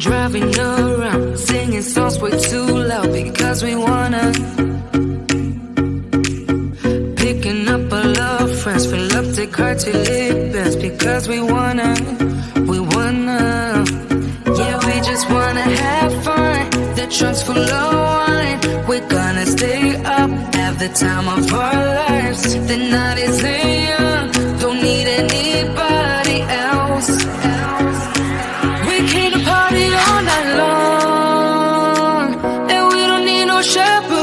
driving around, singing songs way too loud because we wanna. Picking up all our friends, fill up the car till it bends because we wanna. Yeah, we just wanna have fun. The trunk's full of wine. We're gonna stay up, have the time of our lives. The night is young, don't need anybody else. We came to party all night long, and we don't need no chaperone.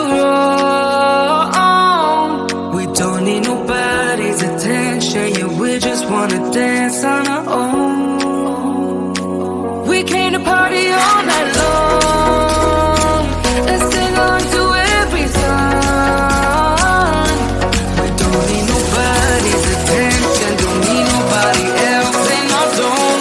We don't need nobody's attention, yeah, we just wanna dance on our own. We came to party all night long and sing on to every song. We don't need nobody's attention, don't need nobody else in our zone.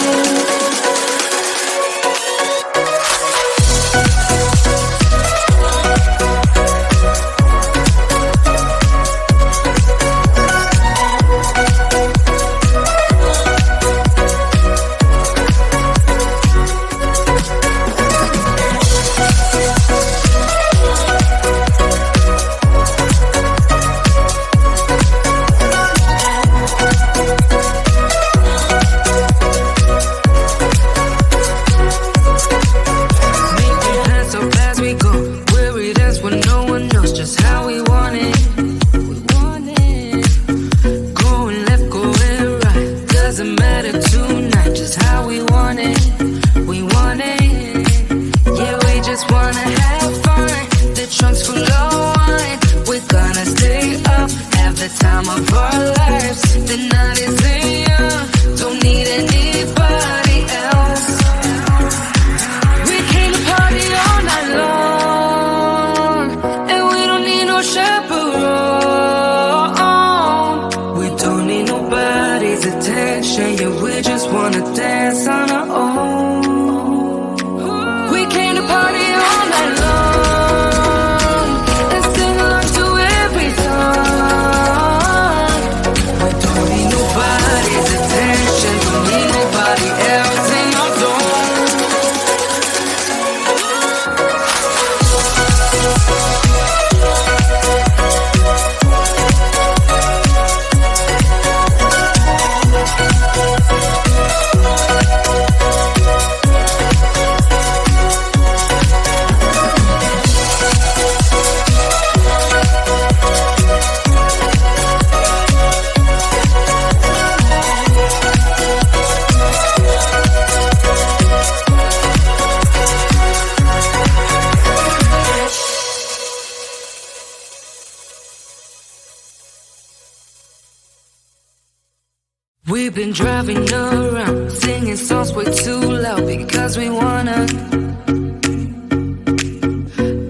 We've been driving around, singing songs way too loud because we wanna.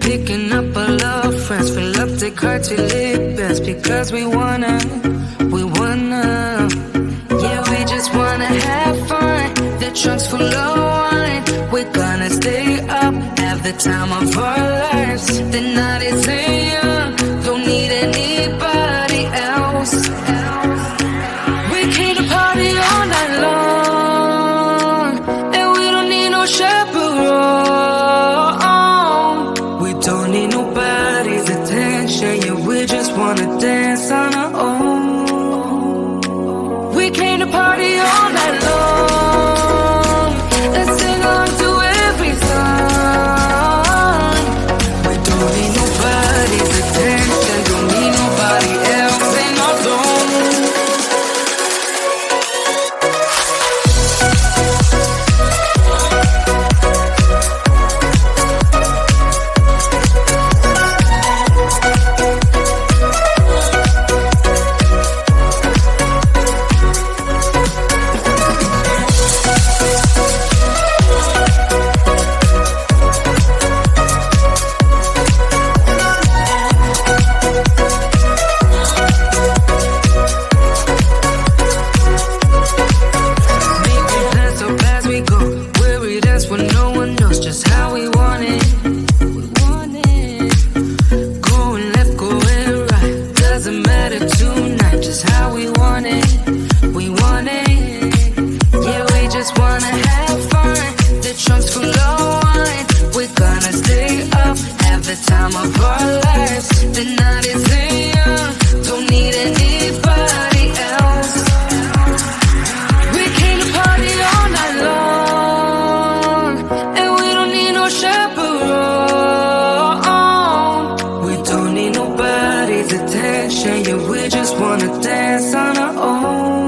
Picking up all our friends, fill up the car till it bends because we wanna. Yeah, we just wanna have fun. The trunk's full of wine. We're gonna stay up, have the time of our lives. The night is young, don't need anybody else. We came to party all night long, and we don't need no chaperone. We don't need nobody's attention, yeah, we just wanna dance on our own. We came to party all night long and sing on to every song. We don't need nobody's attention, don't need nobody else in our zone. attention. Yeah, we just wanna dance on our own.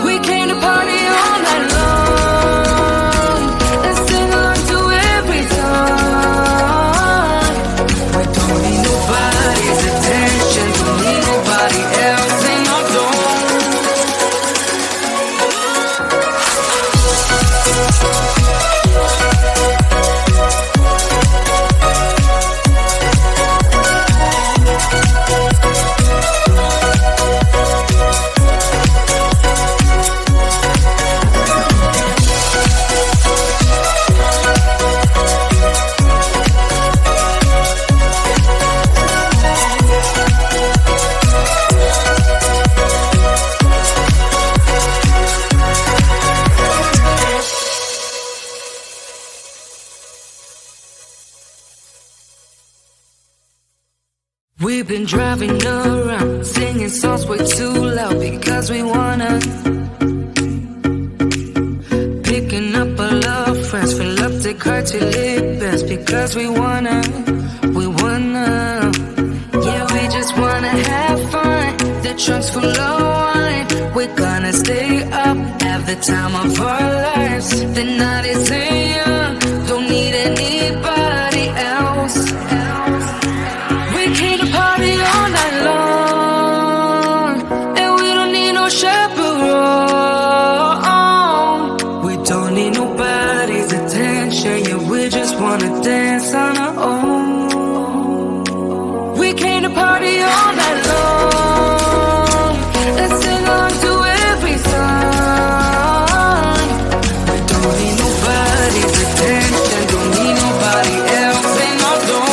We came to party all night long and sing along to every song. We don't need nobody's attention, don't need nobody else in our dome. We've been driving around, singing songs way too loud because we wanna. Picking up our love friends, fill up the car till it bends because we wanna. Yeah, we just wanna have fun. The trunk's full of wine. We're gonna stay up, have the time of our lives. The night is young, don't need anybody else. We came to party all night long, and we don't need no chaperone. We don't need nobody's attention, yeah, we just wanna dance on our own. We came to party all night long and sing along to every song. We don't need nobody's attention, don't need nobody else in our dome.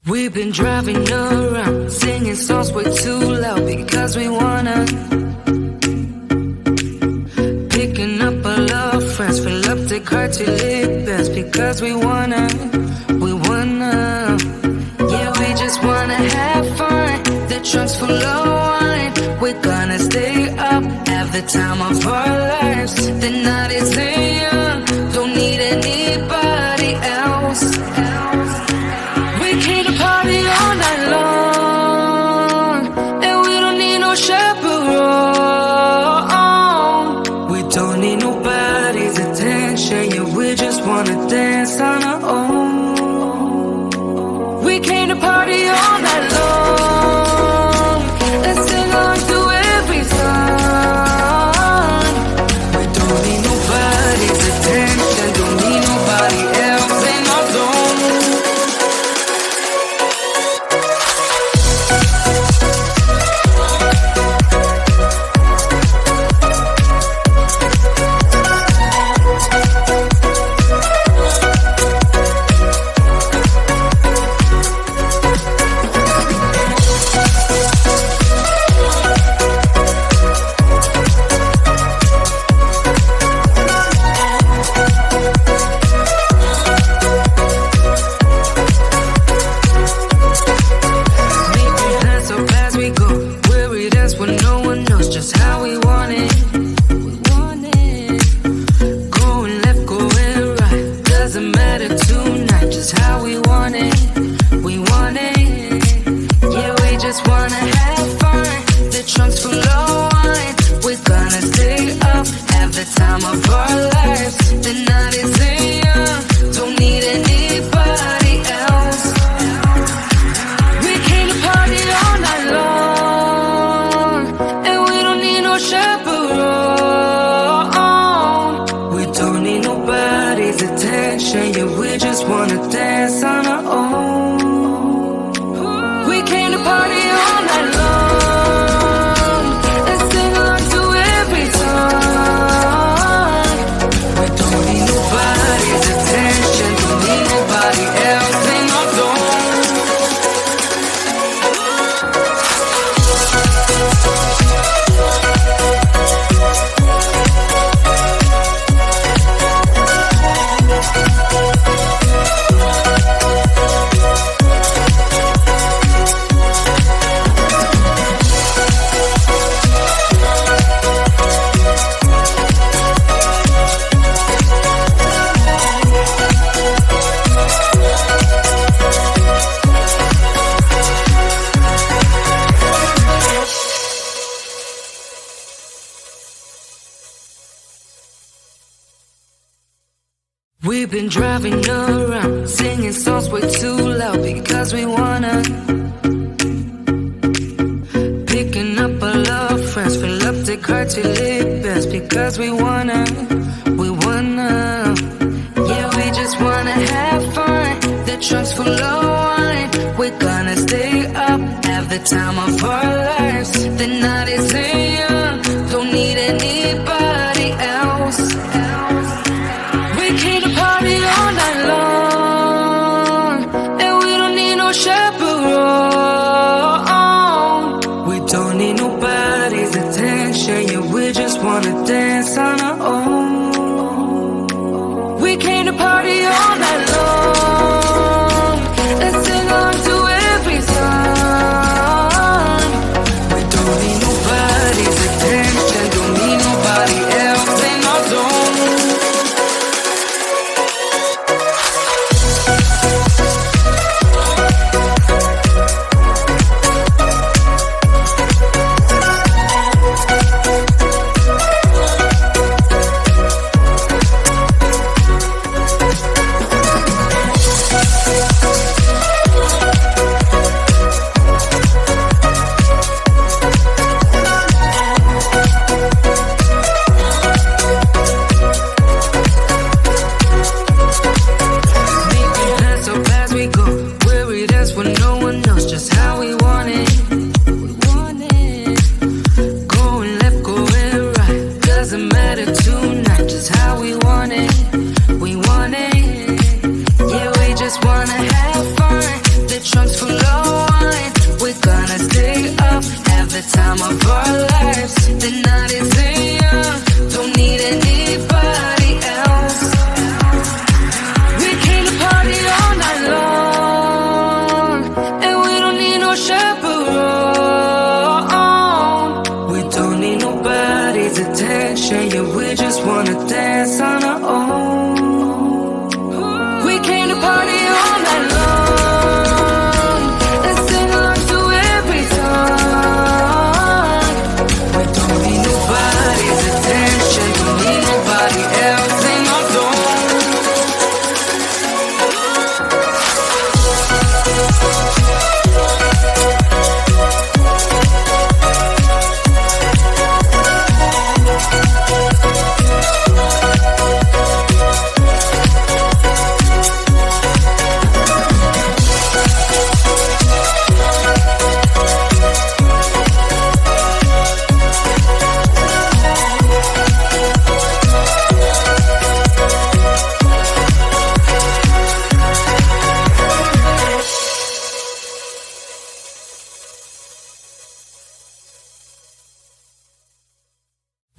We've been driving around, singing songs way too loud because we wanna. Picking up our love friends, fill up the car till it bends because we wanna. Yeah, we just wanna have fun. The trunk's full of wine. We're gonna stay up, have the time of our lives. The night is young, don't need anybody else. We came to party all night long, and we don't need no chaperone. We don't need nobody's attention, yeah, we just wanna dance on our own. We came to party all night long and sing along to every been driving around, singing songs way too loud because we wanna. Picking up all our friends, fill up the car till it bends because we wanna. Yeah, we just wanna have fun. The trunk's full of wine. We're gonna stay up, have the time of our lives. The night is young, don't need anybody else. We came to party all night long, and we don't need no chaperone. We don't need nobody's attention, yeah, we just wanna dance on our own. We came to party all night long and sing on to every song. We don't need nobody's attention, don't need nobody else in our zone.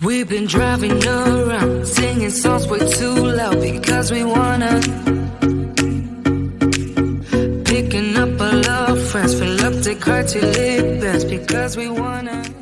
We've been driving around, singing songs way too loud because we wanna. Picking up all our friends, fill up the car till it bends because we wanna.